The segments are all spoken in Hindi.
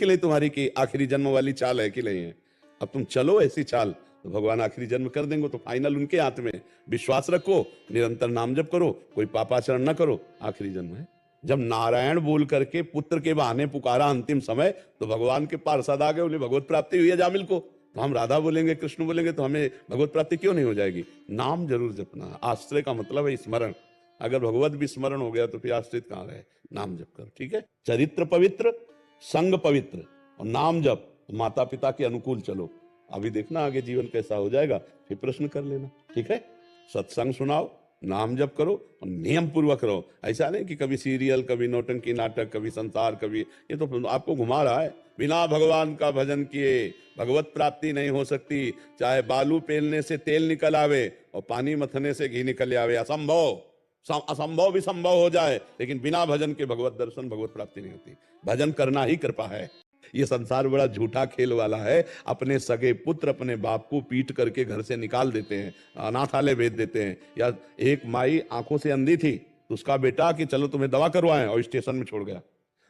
ही ले तुम्हारी कि आखिरी जन्म वाली चाल है कि नहीं है। अब तुम चलो ऐसी चाल तो भगवान आखिरी जन्म कर देंगे। तो फाइनल उनके हाथ में। विश्वास रखो, निरंतर नाम जप करो, कोई पापाचरण न करो, आखिरी जन्म है। जब नारायण बोल करके पुत्र के बहाने पुकारा अंतिम समय, तो भगवान के पार्षद आ गए, उन्हें भगवत प्राप्ति हुई है जामिल को। तो हम राधा बोलेंगे, कृष्ण बोलेंगे, तो हमें भगवत प्राप्ति क्यों नहीं हो जाएगी? नाम जरूर जपना। आश्रय का मतलब है स्मरण। अगर भगवत विस्मरण हो गया तो फिर आश्रित कहां रहे? नाम जप करो, ठीक है। चरित्र पवित्र, संग पवित्र और नाम जप, माता पिता के अनुकूल चलो। अभी देखना आगे जीवन कैसा हो जाएगा, फिर प्रश्न कर लेना, ठीक है। सत्संग सुनाओ, नाम जप करो और नियम पूर्वक रहो। ऐसा नहीं कि कभी सीरियल, कभी नौटंकी नाटक, कभी संसार, कभी ये तो आपको घुमा रहा है। बिना भगवान का भजन किए भगवत प्राप्ति नहीं हो सकती। चाहे बालू पेलने से तेल निकल आवे और पानी मथने से घी निकल आवे, असंभव भी संभव हो जाए, लेकिन बिना भजन के भगवत दर्शन, भगवत प्राप्ति नहीं होती। भजन करना ही कृपा है। ये संसार बड़ा झूठा खेल वाला है। अपने सगे पुत्र अपने बाप को पीट करके घर से निकाल देते हैं, अनाथालय भेज देते हैं। या एक माई आंखों से अंधी थी, तो उसका बेटा कि चलो तुम्हें दवा करवाएं, और स्टेशन में छोड़ गया।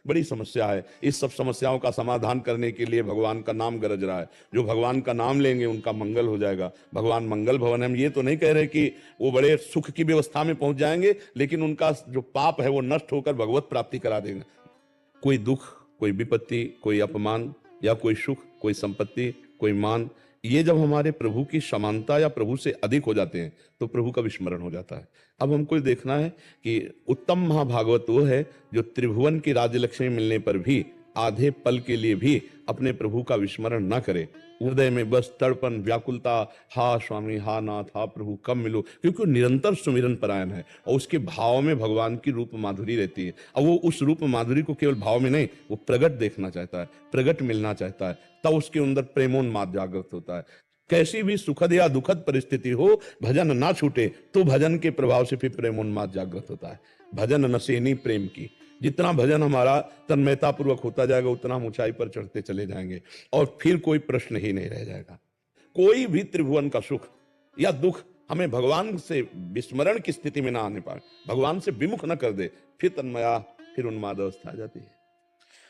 बड़ी समस्या है। इस सब समस्याओं का समाधान करने के लिए भगवान का नाम गरज रहा है। जो भगवान का नाम लेंगे उनका मंगल हो जाएगा। भगवान मंगल भवन है। हम ये तो नहीं कह रहे कि वो बड़े सुख की व्यवस्था में पहुंच जाएंगे, लेकिन उनका जो पाप है वो नष्ट होकर भगवत प्राप्ति करा देंगे। कोई दुख, कोई विपत्ति, कोई अपमान या कोई सुख, कोई संपत्ति, कोई मान, ये जब हमारे प्रभु की समानता या प्रभु से अधिक हो जाते हैं तो प्रभु का विस्मरण हो जाता है। अब हमको देखना है कि उत्तम महाभागवत वो है जो त्रिभुवन की राजलक्ष्मी मिलने पर भी आधे पल के लिए भी अपने प्रभु का विस्मरण न करे। हृदय में बस तड़पन, व्याकुलता, हा स्वामी, हा नाथ, हा प्रभु कब मिलो, क्योंकि वो निरंतर सुमिरन परायण है और उसके भाव में भगवान की रूप माधुरी रहती है। और वो उस रूप माधुरी को केवल भाव में नहीं, वो प्रगट देखना चाहता है, प्रगट मिलना चाहता है। तब उसके अंदर प्रेमोन्माद जागृत होता है। कैसी भी सुखद या दुखद परिस्थिति हो, भजन ना छूटे तो भजन के प्रभाव से फिर प्रेमोन्माद जागृत होता है। भजन नसेनी प्रेम की। जितना भजन हमारा तन्मयता पूर्वक होता जाएगा, उतना हम ऊंचाई पर चढ़ते चले जाएंगे और फिर कोई प्रश्न ही नहीं रह जाएगा। कोई भी त्रिभुवन का सुख या दुख हमें भगवान से विस्मरण की स्थिति में ना आने पाए, भगवान से विमुख न कर दे, फिर तन्मया, फिर उन्माद अवस्था आ जाती है।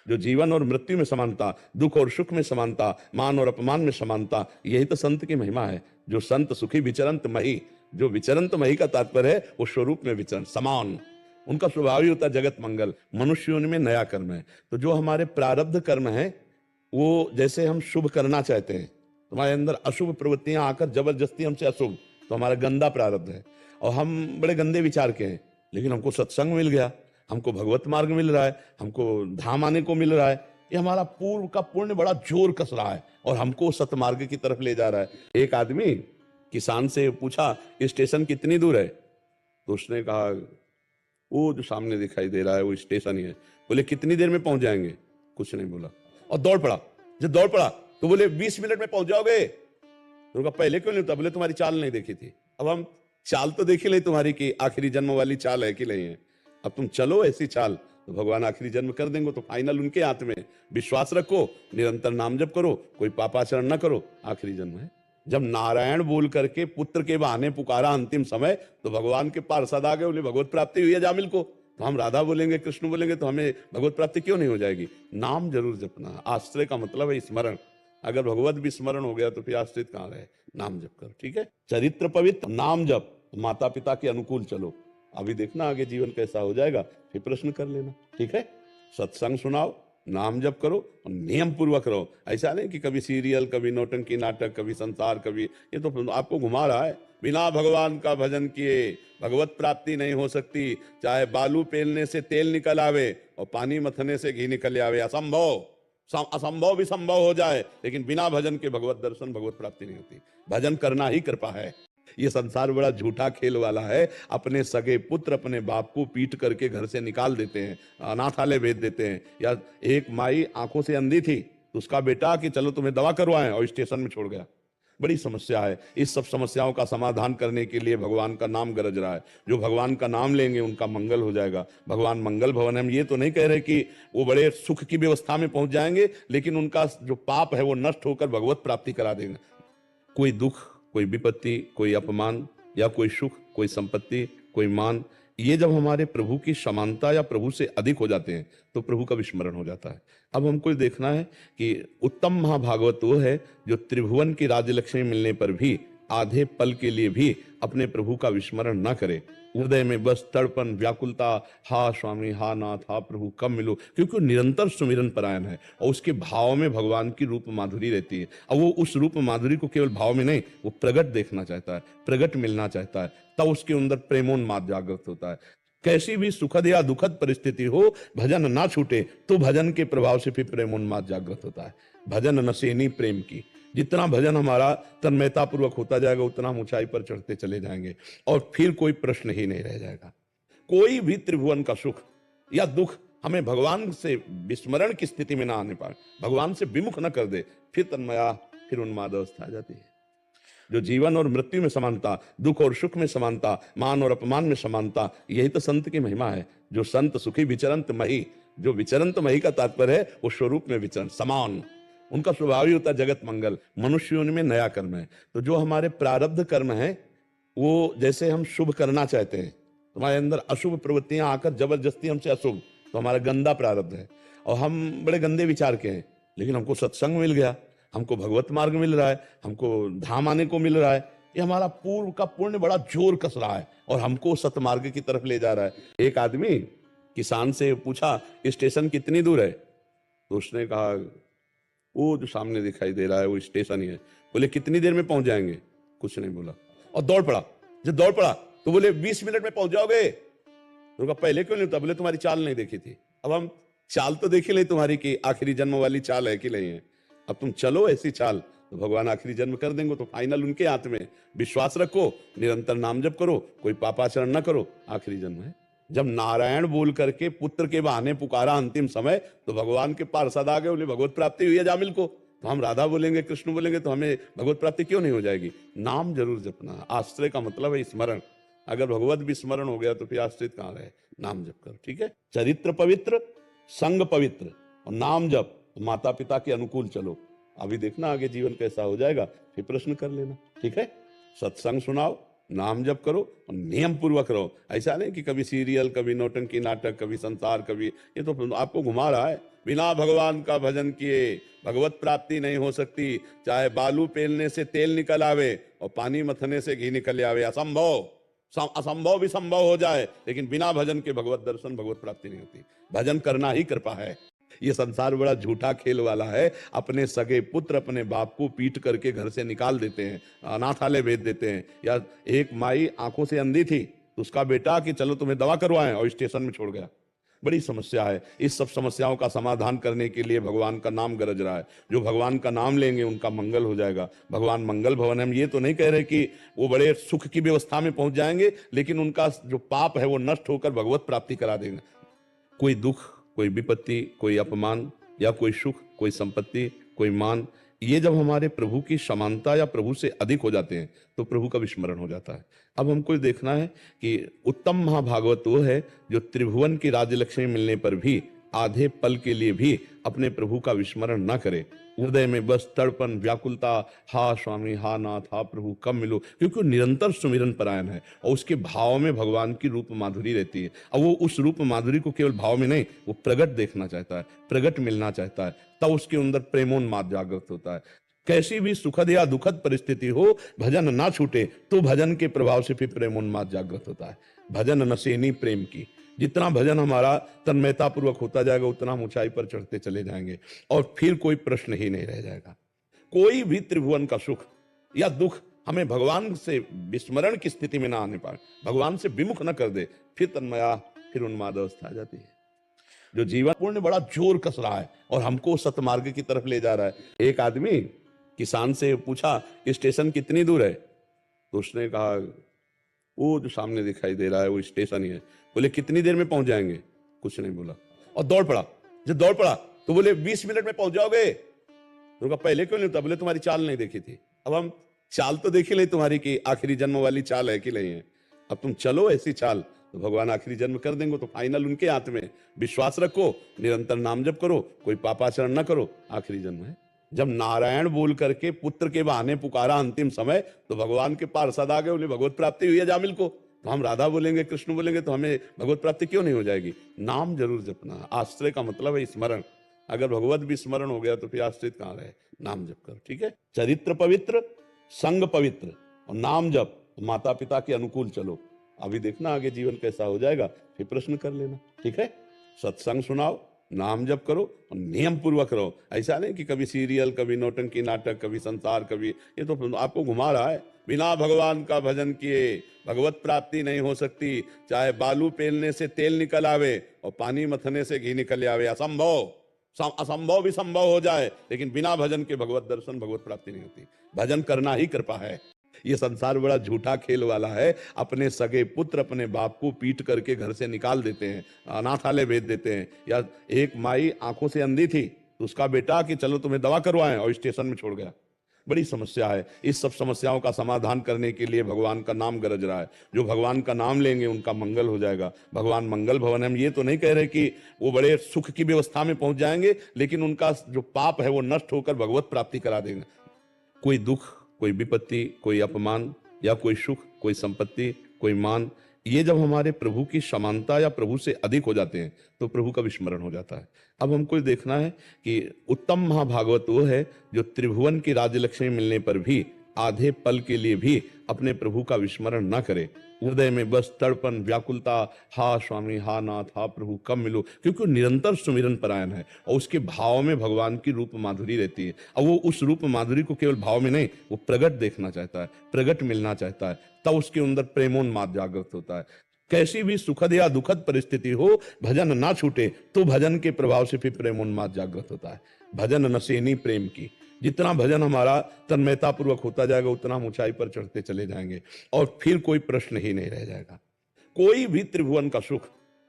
जो जीवन और मृत्यु में समानता, दुख और सुख में समानता, मान और अपमान में समानता, यही तो संत की महिमा है। जो संत सुखी विचरंत मही, जो विचरंत मही का तात्पर्य है वो स्वरूप में विचरण, समान। उनका स्वभाव ही होता है जगत मंगल। मनुष्यों में नया कर्म है। तो जो हमारे प्रारब्ध कर्म है, वो जैसे हम शुभ करना चाहते हैं, तुम्हारे अंदर अशुभ प्रवृत्तियां आकर जबरदस्ती हमसे अशुभ, तो हमारा गंदा प्रारब्ध है और हम बड़े गंदे विचार के हैं। लेकिन हमको सत्संग मिल गया, हमको भगवत मार्ग मिल रहा है, हमको धाम आने को मिल रहा है, ये हमारा पूर्व का पुण्य बड़ा जोर कस रहा है और हमको सतमार्ग की तरफ ले जा रहा है। एक आदमी किसान से पूछा स्टेशन कितनी दूर है, तो उसने कहा वो जो सामने दिखाई दे रहा है वो स्टेशन ही है। बोले कितनी देर में पहुंच जाएंगे? कुछ नहीं बोला और दौड़ पड़ा। जब दौड़ पड़ा तो बोले 20 मिनट में पहुंच जाओगे। तो पहले क्यों नहीं होता? बोले तुम्हारी चाल नहीं देखी थी। अब हम चाल तो देखी नहीं तुम्हारी कि आखिरी जन्म वाली चाल है कि नहीं है। अब तुम चलो ऐसी चाल तो भगवान आखिरी जन्म कर देंगे। तो फाइनल उनके हाथ में। विश्वास रखो, निरंतर नाम जप करो, कोई पापाचरण न करो, आखिरी जन्म है। जब नारायण बोल करके पुत्र के बहाने पुकारा अंतिम समय, तो भगवान के पार्षद आ गए, उन्हें भगवत प्राप्ति हुई है जामिल को। तो हम राधा बोलेंगे, कृष्ण बोलेंगे, तो हमें भगवत प्राप्ति क्यों नहीं हो जाएगी? नाम जरूर जपना। आश्रय का मतलब है स्मरण। अगर भगवत विस्मरण हो गया तो फिर आश्रित कहां रहे? नाम जप करो, ठीक है। चरित्र पवित्र, नाम जप, माता पिता के अनुकूल चलो। अभी देखना आगे जीवन कैसा हो जाएगा, फिर प्रश्न कर लेना, ठीक है। सत्संग सुनाओ, नाम जप करो और नियम पूर्वक रहो। ऐसा नहीं कि कभी सीरियल, कभी नौटंकी नाटक, कभी संसार, कभी ये तो आपको घुमा रहा है। बिना भगवान का भजन किए भगवत प्राप्ति नहीं हो सकती। चाहे बालू पेलने से तेल निकल आवे और पानी मथने से घी निकल आवे, असंभव भी संभव हो जाए, लेकिन बिना भजन के भगवत दर्शन, भगवत प्राप्ति नहीं होती। भजन करना ही कृपा है। ये संसार बड़ा झूठा खेल वाला है। अपने सगे पुत्र अपने बाप को पीट करके घर से निकाल देते हैं, अनाथालय भेज देते हैं। या एक माई आंखों से अंधी थी, तो उसका बेटा कि चलो तुम्हें दवा करवाएं, और स्टेशन में छोड़ गया। बड़ी समस्या है। इस सब समस्याओं का समाधान करने के लिए भगवान का नाम गरज रहा है। जो भगवान का नाम लेंगे उनका मंगल हो जाएगा। भगवान मंगल भवन है। हम ये तो नहीं कह रहे कि वो बड़े सुख की व्यवस्था में पहुंच जाएंगे, लेकिन उनका जो पाप है वो नष्ट होकर भगवत प्राप्ति करा देंगे। कोई दुख, कोई विपत्ति, कोई अपमान या कोई सुख, कोई संपत्ति, कोई मान, ये जब हमारे प्रभु की समानता या प्रभु से अधिक हो जाते हैं तो प्रभु का विस्मरण हो जाता है। अब हमको देखना है कि उत्तम महाभागवत वो है जो त्रिभुवन की राजलक्ष्मी मिलने पर भी आधे पल के लिए भी अपने प्रभु का विस्मरण ना करे। हृदय में बस तड़पन व्याकुलता, हा स्वामी हा नाथ हा प्रभु कब मिलो, क्योंकि वो निरंतर सुमिरन परायण है और उसके भाव में भगवान की रूप माधुरी रहती है। और वो उस रूप माधुरी को केवल भाव में नहीं, वो प्रगट देखना चाहता है, प्रगट मिलना चाहता है, तब उसके अंदर प्रेमोन्माद जागृत होता है। कैसी भी सुखद या दुखद परिस्थिति हो, भजन ना छूटे तो भजन के प्रभाव से फिर प्रेमोन्माद जागृत होता है। भजन नशेनी प्रेम की, जितना भजन हमारा तन्मयता पूर्वक होता जाएगा उतना हम ऊंचाई पर चढ़ते चले जाएंगे और फिर कोई प्रश्न ही नहीं रह जाएगा। कोई भी त्रिभुवन का सुख या दुख हमें भगवान से विस्मरण की स्थिति में ना आने पाए, भगवान से विमुख न कर दे, फिर तन्मया, फिर उन्माद अवस्था आ जाती है। जो जीवन और मृत्यु में समानता, दुख और सुख में समानता, मान और अपमान में समानता, यही तो संत की महिमा है। जो संत सुखी विचरंत मही, जो विचरंत मही का तात्पर्य है वो स्वरूप में विचरण समान, उनका स्वभाव ही होता है जगत मंगल। मनुष्य उनमें नया कर्म है। तो जो हमारे प्रारब्ध कर्म है वो जैसे हम शुभ करना चाहते हैं, तुम्हारे अंदर अशुभ प्रवृत्तियां आकर जबरदस्ती हमसे अशुभ, तो हमारा गंदा प्रारब्ध है और हम बड़े गंदे विचार के हैं। लेकिन हमको सत्संग मिल गया, हमको भगवत मार्ग मिल रहा है, हमको धाम आने को मिल रहा है, ये हमारा पूर्व का पुण्य बड़ा जोर कस रहा है और हमको सतमार्ग की तरफ ले जा रहा है। एक आदमी किसान से पूछा स्टेशन कितनी दूर है, तो उसने कहा वो जो सामने दिखाई दे रहा है वो स्टेशन ही है। बोले कितनी देर में पहुंच जाएंगे, कुछ नहीं बोला और दौड़ पड़ा। जब दौड़ पड़ा तो बोले 20 मिनट में पहुंच जाओगे। तो कहा पहले क्यों नहीं होता, बोले तुम्हारी चाल नहीं देखी थी। अब हम चाल तो देखी नहीं तुम्हारी कि आखिरी जन्म वाली चाल है कि नहीं है, अब तुम चलो ऐसी चाल तो भगवान आखिरी जन्म कर देंगे। तो फाइनल उनके हाथ में, विश्वास रखो, निरंतर नाम जप करो, कोई पापाचरण न करो, आखिरी जन्म है। जब नारायण बोल करके पुत्र के बहाने पुकारा अंतिम समय, तो भगवान के पार्षद आ गए, बोले भगवत प्राप्ति हुई है जामिल को। तो हम राधा बोलेंगे, कृष्ण बोलेंगे तो हमें भगवत प्राप्ति क्यों नहीं हो जाएगी। नाम जरूर जपना, आश्रय का मतलब है स्मरण। अगर भगवत भी स्मरण हो गया तो फिर आश्रित कहां रहे, नाम जप करो, ठीक है। चरित्र पवित्र, संग पवित्र और नाम जप, माता पिता के अनुकूल चलो। अभी देखना आगे जीवन कैसा हो जाएगा, फिर प्रश्न कर लेना, ठीक है। सत्संग सुनाओ, नाम जप करो और नियम पूर्वक रहो। ऐसा नहीं कि कभी सीरियल, कभी नौटंकी नाटक, कभी संसार, कभी ये तो आपको घुमा रहा है। बिना भगवान का भजन किए भगवत प्राप्ति नहीं हो सकती। चाहे बालू पेलने से तेल निकल आवे और पानी मथने से घी निकल आवे, असंभव भी संभव हो जाए, लेकिन बिना भजन के भगवत दर्शन, भगवत प्राप्ति नहीं होती। भजन करना ही कृपा है। ये संसार बड़ा झूठा खेल वाला है। अपने सगे पुत्र अपने बाप को पीट करके घर से निकाल देते हैं, अनाथालय भेज देते हैं। या एक माई आंखों से अंधी थी तो उसका बेटा कि चलो तुम्हें दवा करवाएं, और स्टेशन में छोड़ गया। बड़ी समस्या है। इस सब समस्याओं का समाधान करने के लिए भगवान का नाम गरज रहा है। जो भगवान का नाम लेंगे उनका मंगल हो जाएगा। भगवान मंगल भवन है। हम ये तो नहीं कह रहे कि वो बड़े सुख की व्यवस्था में पहुंच जाएंगे, लेकिन उनका जो पाप है वो नष्ट होकर भगवत प्राप्ति करा देंगे। कोई दुख, कोई विपत्ति, कोई अपमान या कोई सुख, कोई संपत्ति, कोई मान, ये जब हमारे प्रभु की समानता या प्रभु से अधिक हो जाते हैं तो प्रभु का विस्मरण हो जाता है। अब हमको देखना है कि उत्तम महाभागवत वो है जो त्रिभुवन की राजलक्ष्मी मिलने पर भी आधे पल के लिए भी अपने प्रभु का विस्मरण न करे। हृदय में बस तड़पन व्याकुलता, हा स्वामी हा नाथ हा प्रभु कब मिलो, क्योंकि वो निरंतर सुमिरन परायण है और उसके भाव में भगवान की रूप माधुरी रहती है। और वो उस रूप माधुरी को केवल भाव में नहीं, वो प्रगट देखना चाहता है, प्रगट मिलना चाहता है, तब उसके अंदर प्रेमोन्माद जागृत होता है। कैसी भी सुखद या दुखद परिस्थिति हो, भजन ना छूटे तो भजन के प्रभाव से फिर प्रेमोन्माद जागृत होता है। भजन नशेनी प्रेम की, जितना भजन हमारा तन्मयता पूर्वक होता जाएगा उतना हम ऊंचाई पर चढ़ते चले जाएंगे और फिर कोई प्रश्न ही नहीं रह जाएगा। कोई भी त्रिभुवन का सुख या दुख हमें भगवान से विस्मरण की स्थिति में ना आने पाए, भगवान से विमुख न कर दे, फिर तन्मया, फिर उन्माद अवस्था आ जाती है। जो जीवन पुण्य बड़ा जोर कस रहा है और हमको सतमार्ग की तरफ ले जा रहा है। एक आदमी किसान से पूछा स्टेशन कितनी दूर है, तो उसने कहा वो जो सामने दिखाई दे रहा है वो स्टेशन ही है। बोले कितनी देर में पहुंच जाएंगे, कुछ नहीं बोला और दौड़ पड़ा। जब दौड़ पड़ा तो बोले 20 मिनट में पहुंच जाओगे। तो कहा पहले क्यों नहीं होता, बोले तुम्हारी चाल नहीं देखी थी। अब हम चाल तो देखी नहीं तुम्हारी कि आखिरी जन्म वाली चाल है कि नहीं है, अब तुम चलो ऐसी चाल तो भगवान आखिरी जन्म कर देंगे। तो फाइनल उनके हाथ में, विश्वास रखो, निरंतर नाम जप करो, कोई पापाचरण न करो, आखिरी जन्म है। जब नारायण बोल करके पुत्र के बहाने पुकारा अंतिम समय, तो भगवान के पार्षद आ गए, बोले भगवत प्राप्ति हुई है जामिल को। तो हम राधा बोलेंगे, कृष्ण बोलेंगे तो हमें भगवत प्राप्ति क्यों नहीं हो जाएगी? नाम जरूर जपना। आश्रय का मतलब है स्मरण। अगर भगवत भी स्मरण हो गया तो फिर आश्रित कहाँ रहे? नाम जप करो, ठीक है। चरित्र पवित्र, संग पवित्र और नाम जप, माता पिता के अनुकूल चलो। अभी देखना आगे जीवन कैसा हो जाएगा, फिर प्रश्न कर लेना, ठीक है। सत्संग सुनाओ, नाम जप करो और नियम पूर्वक रहो। ऐसा नहीं कि कभी सीरियल, कभी नौटंकी नाटक, कभी संसार, कभी ये तो आपको घुमा रहा है। बिना भगवान का भजन किए भगवत प्राप्ति नहीं हो सकती। चाहे बालू पेलने से तेल निकल आवे और पानी मथने से घी निकल आवे, असंभव भी संभव हो जाए, लेकिन बिना भजन के भगवत दर्शन, भगवत प्राप्ति नहीं होती। भजन करना ही कृपा है। ये संसार बड़ा झूठा खेल वाला है। अपने सगे पुत्र अपने बाप को पीट करके घर से निकाल देते हैं, अनाथालय भेज देते हैं। या एक माई आंखों से अंधी थी तो उसका बेटा कि चलो तुम्हें दवा करवाएं, और स्टेशन में छोड़ गया। बड़ी समस्या है। इस सब समस्याओं का समाधान करने के लिए भगवान का नाम गरज रहा है। जो भगवान का नाम लेंगे उनका मंगल हो जाएगा। भगवान मंगल भवन है। हम ये तो नहीं कह रहे कि वो बड़े सुख की व्यवस्था में पहुंच जाएंगे, लेकिन उनका जो पाप है वो नष्ट होकर भगवत प्राप्ति करा देंगे। कोई दुख, कोई विपत्ति, कोई अपमान या कोई सुख, कोई संपत्ति, कोई मान, ये जब हमारे प्रभु की समानता या प्रभु से अधिक हो जाते हैं तो प्रभु का विस्मरण हो जाता है। अब हमको देखना है कि उत्तम महाभागवत वो है जो त्रिभुवन की राजलक्ष्मी मिलने पर भी आधे पल के लिए भी अपने प्रभु का विस्मरण न करे। हृदय में बस तड़पन, व्याकुलता, हा स्वामी, हा नाथ, हा प्रभु कब मिलो, क्योंकि वो निरंतर सुमिरन परायण है और उसके भाव में भगवान की रूप माधुरी रहती है। और वो उस रूप माधुरी को केवल भाव में नहीं, वो प्रगट देखना चाहता है, प्रगट मिलना चाहता है। तब उसके अंदर प्रेमोन्माद जागृत होता है। कैसी भी सुखद या दुखद परिस्थिति हो, भजन ना छूटे तो भजन के प्रभाव से फिर प्रेमोन्माद जागृत होता है। भजन नसेनी प्रेम की। जितना भजन हमारा तन्मयता पूर्वक होता जाएगा उतना हम ऊंचाई पर चढ़ते चले जाएंगे और फिर कोई प्रश्न ही नहीं रह जाएगा। कोई भी त्रिभुवन का सुख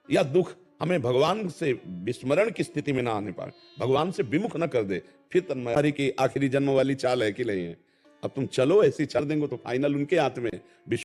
या दुख हमें भगवान से विस्मरण की स्थिति में ना आने पाए, भगवान से विमुख न कर दे, फिर तन्मय की आखिरी जन्म वाली चाल है कि नहीं है। अब तुम चलो, ऐसी चाल देंगे तो फाइनल उनके हाथ में।